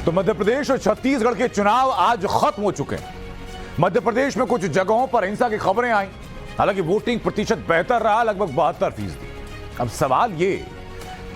तो मध्य प्रदेश और छत्तीसगढ़ के चुनाव आज खत्म हो चुके हैं। मध्य प्रदेश में कुछ जगहों पर हिंसा की खबरें आई, हालांकि वोटिंग प्रतिशत बेहतर रहा, लगभग 72%। अब सवाल ये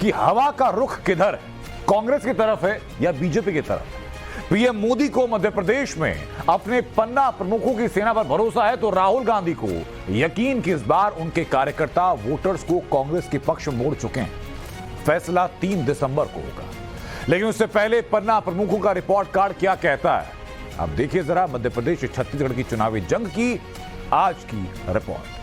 कि हवा का रुख किधर है, कांग्रेस की तरफ है या बीजेपी की तरफ? पीएम मोदी को मध्य प्रदेश में अपने पन्ना प्रमुखों की सेना पर भरोसा है, तो राहुल गांधी को यकीन कि इस बार उनके कार्यकर्ता वोटर्स को कांग्रेस के पक्ष मोड़ चुके हैं। फैसला 3 दिसंबर को होगा, लेकिन उससे पहले पन्ना प्रमुखों का रिपोर्ट कार्ड क्या कहता है, अब देखिए जरा मध्य प्रदेश और छत्तीसगढ़ की चुनावी जंग की आज की रिपोर्ट।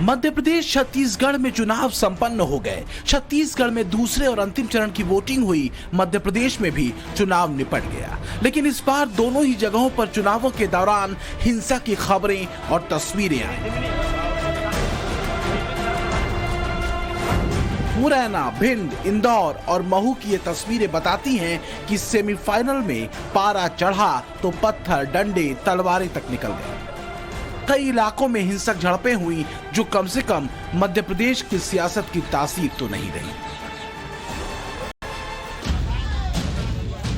मध्य प्रदेश छत्तीसगढ़ में चुनाव संपन्न हो गए। छत्तीसगढ़ में दूसरे और अंतिम चरण की वोटिंग हुई, मध्य प्रदेश में भी चुनाव निपट गया। लेकिन इस बार दोनों ही जगहों पर चुनावों के दौरान हिंसा की खबरें और तस्वीरें आई। मुरैना, भिंड, इंदौर और महू की ये तस्वीरें बताती हैं कि सेमीफाइनल में पारा चढ़ा तो पत्थर, डंडे, तलवारें तक निकल गए। कई इलाकों में हिंसक झड़पें हुई, जो कम से कम मध्य प्रदेश की सियासत की तासीर तो नहीं रही।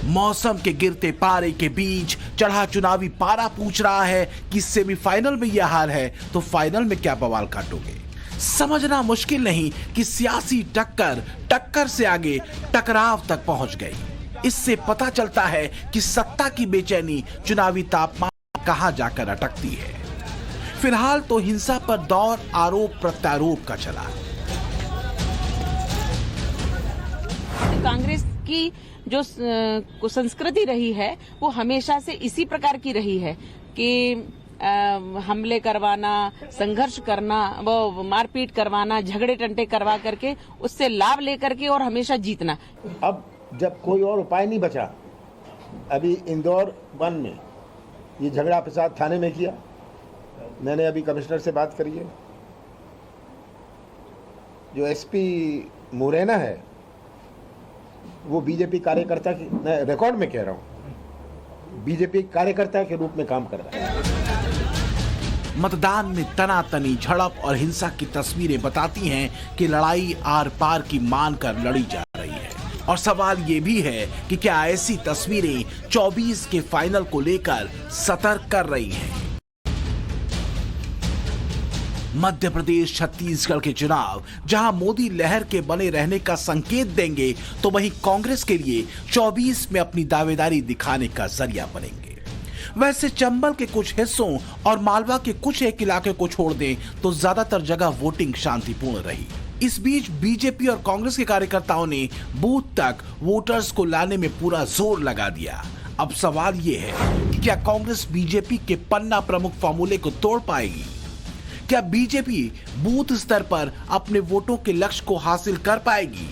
मौसम के गिरते पारे के बीच चढ़ा चुनावी पारा पूछ रहा है कि सेमीफाइनल में यह हाल है तो फाइनल में क्या बवाल काटोगे। समझना मुश्किल नहीं कि सियासी टक्कर से आगे टकराव तक पहुंच गई। इससे पता चलता है कि सत्ता की बेचैनी चुनावी तापमान कहां जाकर अटकती है। फिलहाल तो हिंसा पर दौर आरोप प्रत्यारोप का चला। कांग्रेस की जो संस्कृति रही है वो हमेशा से इसी प्रकार की रही है कि हमले करवाना, संघर्ष करना, वो मारपीट करवाना, झगड़े टंटे करवा करके उससे लाभ लेकर के और हमेशा जीतना। अब जब कोई और उपाय नहीं बचा, अभी इंदौर 1 में ये झगड़ा फसाद थाने में किया। मैंने अभी कमिश्नर से बात करी है। जो एसपी मुरैना है वो बीजेपी कार्यकर्ता की, मैं रिकॉर्ड में कह रहा हूं, बीजेपी कार्यकर्ता के रूप में काम कर रहा है। मतदान में तनातनी, झड़प और हिंसा की तस्वीरें बताती हैं कि लड़ाई आर पार की मानकर लड़ी जा रही है। और सवाल ये भी है कि क्या ऐसी तस्वीरें 24 के फाइनल को लेकर सतर्क कर रही हैं। मध्य प्रदेश छत्तीसगढ़ के चुनाव जहां मोदी लहर के बने रहने का संकेत देंगे, तो वहीं कांग्रेस के लिए 24 में अपनी दावेदारी दिखाने का जरिया बनेंगे। वैसे चंबल के कुछ हिस्सों और मालवा के कुछ एक इलाके को छोड़ दें तो ज्यादातर जगह वोटिंग शांतिपूर्ण रही। इस बीच बीजेपी और कांग्रेस के कार्यकर्ताओं ने बूथ तक वोटर्स को लाने में पूरा जोर लगा दिया। अब सवाल ये है कि क्या कांग्रेस बीजेपी के पन्ना प्रमुख फॉर्मूले को तोड़ पाएगी? क्या बीजेपी बूथ स्तर पर अपने वोटों के लक्ष्य को हासिल कर पाएगी?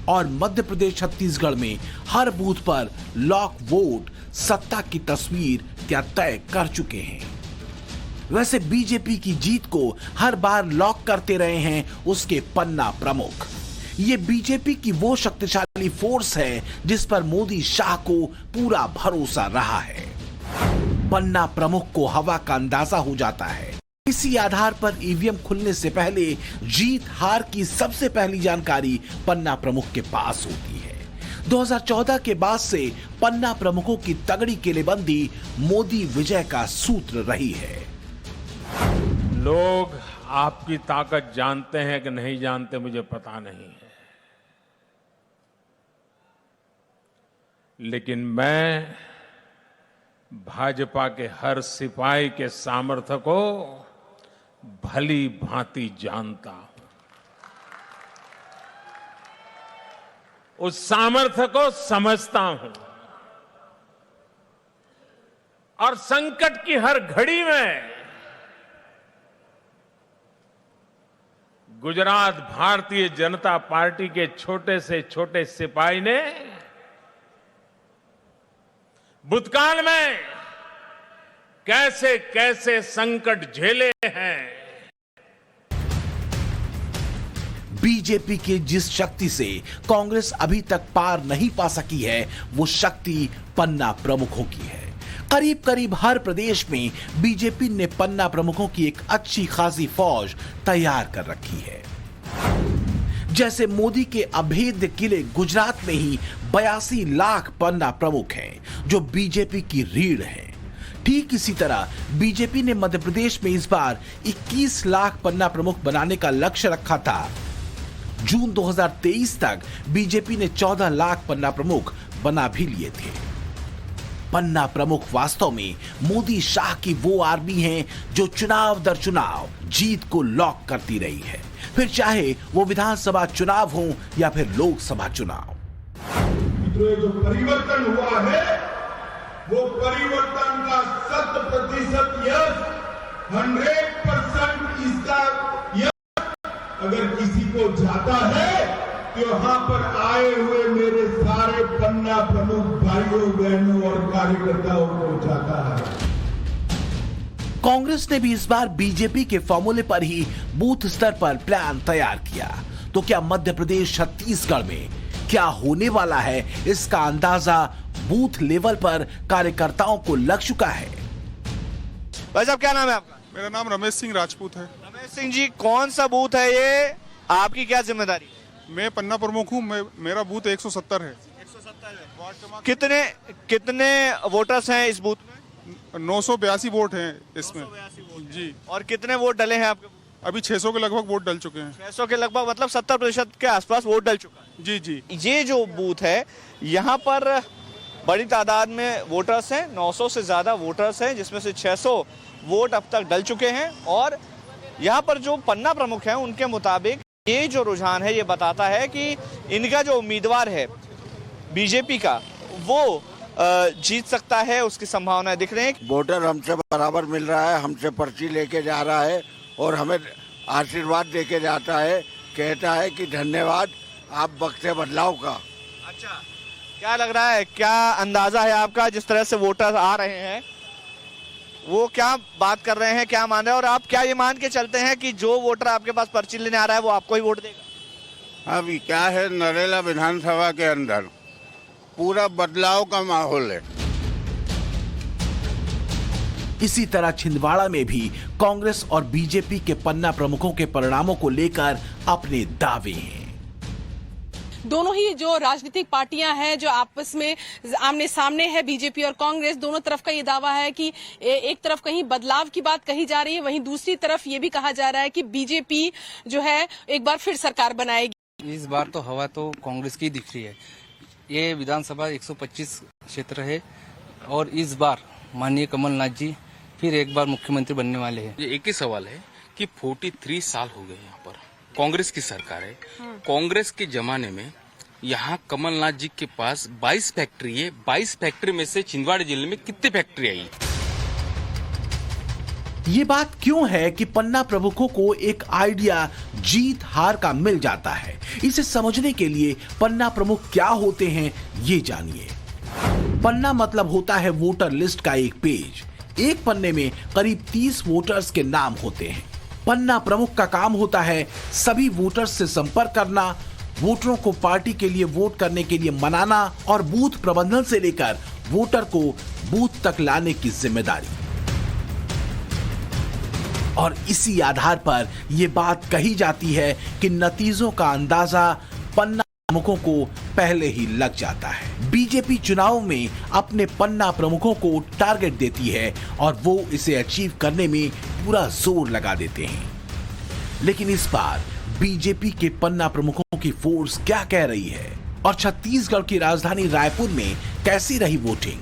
और मध्य प्रदेश छत्तीसगढ़ में हर बूथ पर लॉक वोट सत्ता की तस्वीर क्या तय कर चुके हैं? वैसे बीजेपी की जीत को हर बार लॉक करते रहे हैं उसके पन्ना प्रमुख। ये बीजेपी की वो शक्तिशाली फोर्स है जिस पर मोदी शाह को पूरा भरोसा रहा है। पन्ना प्रमुख को हवा का अंदाजा हो जाता है। इसी आधार पर ईवीएम खुलने से पहले जीत हार की सबसे पहली जानकारी पन्ना प्रमुख के पास होती है। 2014 के बाद से पन्ना प्रमुखों की तगड़ी किलेबंदी मोदी विजय का सूत्र रही है। लोग आपकी ताकत जानते हैं कि नहीं जानते मुझे पता नहीं है, लेकिन मैं भाजपा के हर सिपाही के सामर्थ्य को भली भांति जानता हूं। उस सामर्थ्य को समझता हूं और संकट की हर घड़ी में गुजरात भारतीय जनता पार्टी के छोटे से छोटे सिपाही ने भूतकाल में कैसे कैसे संकट झेले हैं। बीजेपी की जिस शक्ति से कांग्रेस अभी तक पार नहीं पा सकी है, वो शक्ति पन्ना प्रमुखों की है। करीब करीब हर प्रदेश में बीजेपी ने पन्ना प्रमुखों की एक अच्छी खासी फौज तैयार कर रखी है। जैसे मोदी के अभेद्य किले गुजरात में ही 82 लाख पन्ना प्रमुख हैं, जो बीजेपी की रीढ़ है। ठीक इसी तरह बीजेपी ने मध्य प्रदेश में इस बार 21 लाख पन्ना प्रमुख बनाने का लक्ष्य रखा था। जून 2023 तक बीजेपी ने 14 लाख पन्ना प्रमुख बना भी लिए थे। पन्ना प्रमुख वास्तव में मोदी शाह की वो आर्मी है जो चुनाव दर चुनाव जीत को लॉक करती रही है, फिर चाहे वो विधानसभा चुनाव हो या फिर लोकसभा चुनाव। तो जो परिवर्तन हुआ है वो परिवर्तन का 100% यश, 100% इसका यश अगर किसी को जाता है तो यहां पर आए हुए मेरे सारे पन्ना प्रमुख भाइयों बहनों और कार्यकर्ताओं को जाता है। कांग्रेस ने भी इस बार बीजेपी के फॉर्मूले पर ही बूथ स्तर पर प्लान तैयार किया। तो क्या मध्य प्रदेश छत्तीसगढ़ में क्या होने वाला है, इसका अंदाजा बूथ लेवल पर कार्यकर्ताओं को लग चुका है। भाई साहब, क्या नाम है आपका? मेरा नाम रमेश सिंह राजपूत है। रमेश सिंह जी, कौन सा बूथ है ये? आपकी क्या जिम्मेदारी? मैं पन्ना प्रमुख हूँ। मेरा बूथ 170 है। 170 है। कितने वोटर्स हैं इस बूथ में? 982 वोट हैं इसमें। 982 वोट जी। और कितने वोट डले हैं आपके? अभी 600 के लगभग वोट डल चुके हैं। 600 के लगभग, मतलब 70% के आसपास वोट डल चुका है। जी जी। ये जो बूथ है यहाँ पर बड़ी तादाद में वोटर्स हैं, 900 से ज्यादा वोटर्स हैं, जिसमें से 600 वोट अब तक डल चुके हैं। और यहाँ पर जो पन्ना प्रमुख हैं उनके मुताबिक ये जो रुझान है ये बताता है कि इनका जो उम्मीदवार है बीजेपी का, वो जीत सकता है, उसकी संभावनाएं दिख रही हैं। वोटर हमसे बराबर मिल रहा है, हमसे पर्ची लेके जा रहा है और हमें आशीर्वाद देके जाता है, कहता है कि धन्यवाद आप वक्त से बदलाव का। अच्छा, क्या लग रहा है, क्या अंदाजा है आपका जिस तरह से वोटर आ रहे हैं, वो क्या बात कर रहे हैं, क्या मान रहे हैं? और आप क्या ये मान के चलते हैं कि जो वोटर आपके पास पर्ची लेने आ रहा है वो आपको ही वोट देगा? अभी क्या है, नरेला विधानसभा के अंदर पूरा बदलाव का माहौल है। इसी तरह छिंदवाड़ा में भी कांग्रेस और बीजेपी के पन्ना प्रमुखों के परिणामों को लेकर अपने दावे हैं। दोनों ही जो राजनीतिक पार्टियां हैं जो आपस में आमने सामने है, बीजेपी और कांग्रेस, दोनों तरफ का ये दावा है कि एक तरफ कहीं बदलाव की बात कही जा रही है, वहीं दूसरी तरफ ये भी कहा जा रहा है कि बीजेपी जो है एक बार फिर सरकार बनाएगी। इस बार तो हवा तो कांग्रेस की दिख रही है। ये विधानसभा 125 क्षेत्र है और इस बार माननीय कमलनाथ जी फिर एक बार मुख्यमंत्री बनने वाले हैं। ये एक ही सवाल है कि 43 साल हो गए यहाँ पर कांग्रेस की सरकार है। कांग्रेस के जमाने में यहाँ कमलनाथ जी के पास 22 फैक्ट्री है। 22 फैक्ट्री में से छिंदवाड़ा जिले में कितनी फैक्ट्री आई? ये बात क्यों है कि पन्ना प्रमुखों को एक आइडिया जीत हार का मिल जाता है? इसे समझने के लिए पन्ना प्रमुख क्या होते हैं ये जानिए। पन्ना मतलब होता है वोटर लिस्ट का एक पेज। एक पन्ने में करीब 30 वोटर्स के नाम होते हैं। पन्ना प्रमुख का काम होता है सभी वोटर्स से संपर्क करना, वोटरों को पार्टी के लिए वोट करने के लिए मनाना और बूथ प्रबंधन से लेकर वोटर को बूथ तक लाने की जिम्मेदारी। और इसी आधार पर यह बात कही जाती है कि नतीजों का अंदाजा पन्ना प्रमुखों को पहले ही लग जाता है। बीजेपी चुनाव में अपने पन्ना प्रमुखों को टारगेट देती है और वो इसे अचीव करने में पूरा जोर लगा देते हैं। लेकिन इस बार बीजेपी के पन्ना प्रमुखों की फोर्स क्या कह रही है और छत्तीसगढ़ की राजधानी रायपुर में कैसी रही वोटिंग?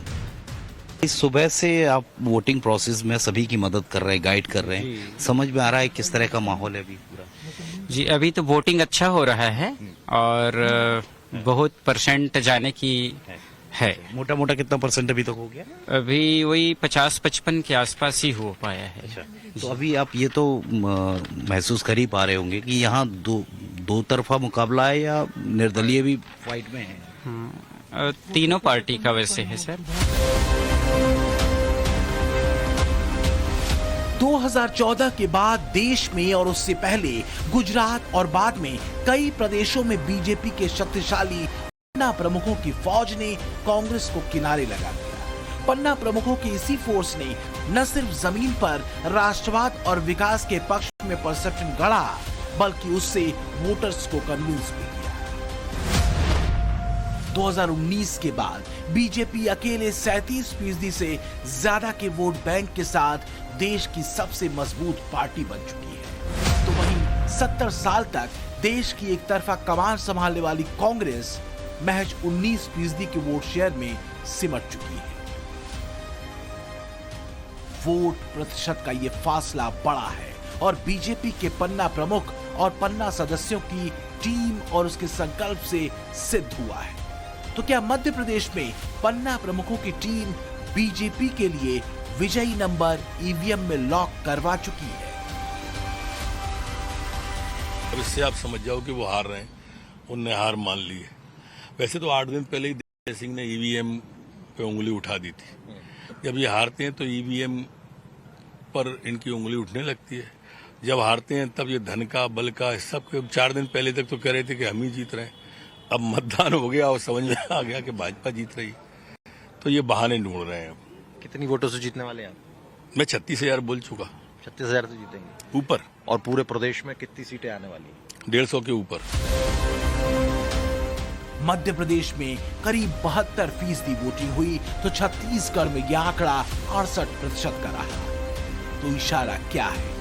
इस सुबह से आप वोटिंग प्रोसेस में सभी की मदद कर रहे हैं, गाइड कर रहे हैं, समझ में आ रहा है किस तरह का माहौल है अभी पूरा? जी, अभी तो वोटिंग अच्छा हो रहा है और बहुत परसेंट जाने की है। मोटा मोटा कितना परसेंट अभी तक हो गया? अभी वही 50-55 के आसपास ही हो पाया है। अच्छा, तो अभी आप ये तो महसूस कर ही पा रहे होंगे कि यहाँ दो तरफा मुकाबला है या निर्दलीय भी फाइट में है? तीनों पार्टी का वैसे है सर। 2014 के बाद देश में और उससे पहले गुजरात और बाद में कई प्रदेशों में बीजेपी के शक्तिशाली पन्ना प्रमुखों की फौज ने कांग्रेस को किनारे लगा दिया। पन्ना प्रमुखों की इसी फोर्स ने न सिर्फ जमीन पर राष्ट्रवाद और विकास के पक्ष में परसेप्शन गढ़ा, बल्कि उससे वोटर्स को कन्विंस भी किया। 2019 के बाद बीजेपी अकेले 37% से ज्यादा के वोट बैंक के साथ देश की सबसे मजबूत पार्टी बन चुकी है। तो वहीं 70 साल तक देश की एक तरफा कमान संभालने वाली कांग्रेस महज 19% के वोट शेयर में सिमट चुकी है। वोट प्रतिशत का यह फासला बड़ा है और बीजेपी के पन्ना प्रमुख और पन्ना सदस्यों की टीम और उसके संकल्प से सिद्ध हुआ है। तो क्या मध्य प्रदेश में पन्ना प्रमुखों की टीम बीजेपी के लिए विजयी नंबर ईवीएम में लॉक करवा चुकी है? अब इससे आप समझ जाओ कि वो हार रहे हैं, उनने हार मान ली है। वैसे तो 8 दिन पहले ही दिग्विजय सिंह ने ईवीएम पे उंगली उठा दी थी। जब ये हारते हैं तो ईवीएम पर इनकी उंगली उठने लगती है। जब हारते हैं तब ये धन का, बल का, सब 4 दिन पहले तक तो कह रहे थे कि हम ही जीत रहे हैं। अब मतदान हो गया और समझ में आ गया कि भाजपा जीत रही, तो ये बहाने ढूंढ रहे हैं। कितनी वोटों से जीतने वाले हैं आप? मैं 36,000 बोल चुका। 36,000 से जीतेंगे ऊपर। और पूरे प्रदेश में कितनी सीटें आने वाली हैं? 150 के ऊपर। मध्य प्रदेश में करीब 72% वोटिंग हुई तो छत्तीसगढ़ में यह आंकड़ा 68% का रहा। तो इशारा क्या है?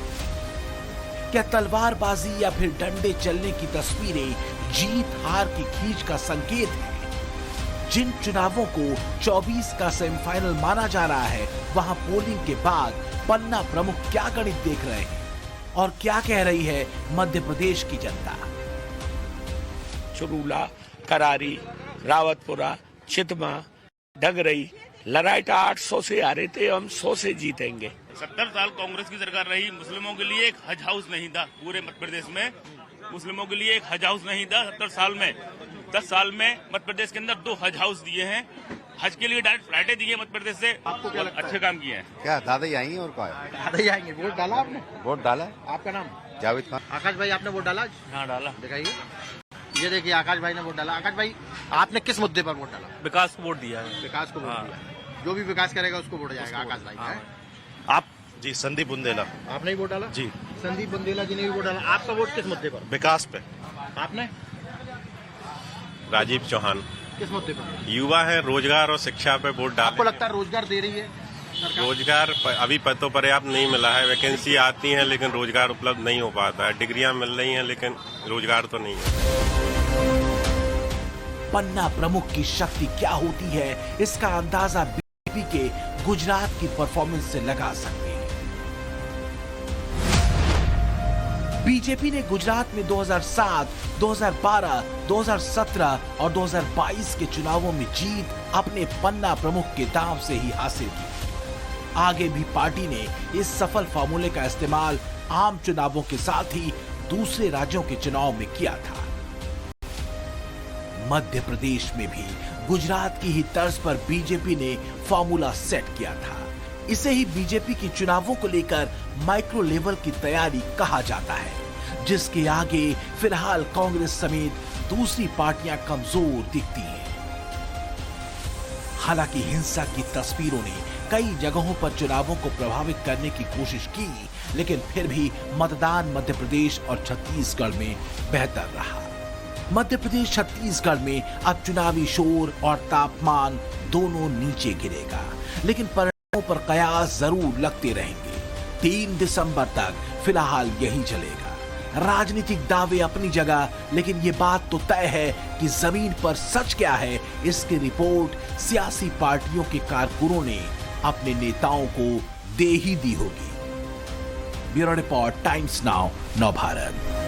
क्या तलवारबाजी या फिर डंडे चलने की तस्वीरें जीत हार की खींच का संकेत है? जिन चुनावों को 24 का सेमीफाइनल माना जा रहा है, वहां पोलिंग के बाद पन्ना प्रमुख क्या गणित देख रहे हैं और क्या कह रही है मध्य प्रदेश की जनता? चुरूला, करारी, रावतपुरा, चितमा, डगरई, लराइटा 800 से आ रहे थे, हम 100 से जीतेंगे। 70 साल कांग्रेस की सरकार रही, मुस्लिमों के लिए एक हज हाउस नहीं था पूरे मध्य प्रदेश में। मुस्लिमों के लिए एक हज हाउस नहीं था 70 साल में। 10 साल में मध्य प्रदेश के अंदर 2 हज हाउस दिए हैं। हज के लिए डायरेक्ट फ्लाइटें दी है मध्य प्रदेश से। आपको क्या लगता है? अच्छे काम किए हैं। क्या दादा ही आई और क्या? दादा ही आएंगे। वोट डाला आपने? वोट डाला। आपका नाम? जावेद खान। आकाश भाई, आपने वोट डाला? हाँ डाला। दिखाइए। ये देखिए, आकाश भाई ने वोट डाला। आकाश भाई, आपने किस मुद्दे पर वोट डाला? विकास को वोट दिया है। विकास को वोट दिया। जो भी विकास करेगा उसको वोट जाएगा। आकाश भाई। आप? जी संदीप बुंदेला। आपने ही वोट डाला? जी संदीप बुंदेला जी ने भी वोट डाला। आपका वोट किस मुद्दे पर? विकास पे। आपने? राजीव चौहान। किस मुद्दे पर? युवा है, रोजगार और शिक्षा पे वोट डाल। आपको लगता है रोजगार दे रही है रोजगार अभी तो पर्याप्त नहीं मिला है। वैकेंसी आती है लेकिन रोजगार उपलब्ध नहीं हो पाता है। डिग्रियां मिल रही हैं लेकिन रोजगार तो नहीं है। पन्ना प्रमुख की शक्ति क्या होती है, इसका अंदाजा बीजेपी के गुजरात की परफॉर्मेंस से लगा सकते हैं। बीजेपी ने गुजरात में 2007, 2012, 2017 और 2022 के चुनावों में जीत अपने पन्ना प्रमुख के दांव से ही हासिल की। आगे भी पार्टी ने इस सफल फार्मूले का इस्तेमाल आम चुनावों के साथ ही दूसरे राज्यों के चुनाव में किया था। मध्य प्रदेश में भी गुजरात की ही तर्ज पर बीजेपी ने फार्मूला सेट किया था। इसे ही बीजेपी की चुनावों को लेकर माइक्रो लेवल की तैयारी कहा जाता है, जिसके आगे फिलहाल कांग्रेस समेत दूसरी पार्टियां कमजोर दिखती हैं। हालांकि हिंसा की तस्वीरों ने कई जगहों पर चुनावों को प्रभावित करने की कोशिश की, लेकिन फिर भी मतदान मध्य प्रदेश और छत्तीसगढ़ में बेहतर रहा। मध्य प्रदेश छत्तीसगढ़ में अब चुनावी शोर और तापमान दोनों नीचे गिरेगा, लेकिन परिणामों पर कयास जरूर लगते रहेंगे। 3 दिसंबर तक फिलहाल यही चलेगा। राजनीतिक दावे अपनी जगह, लेकिन ये बात तो तय है कि जमीन पर सच क्या है, इसकी रिपोर्ट सियासी पार्टियों के कारकुनों ने अपने नेताओं को दे ही दी होगी। Bureau report, times now, Navbharat.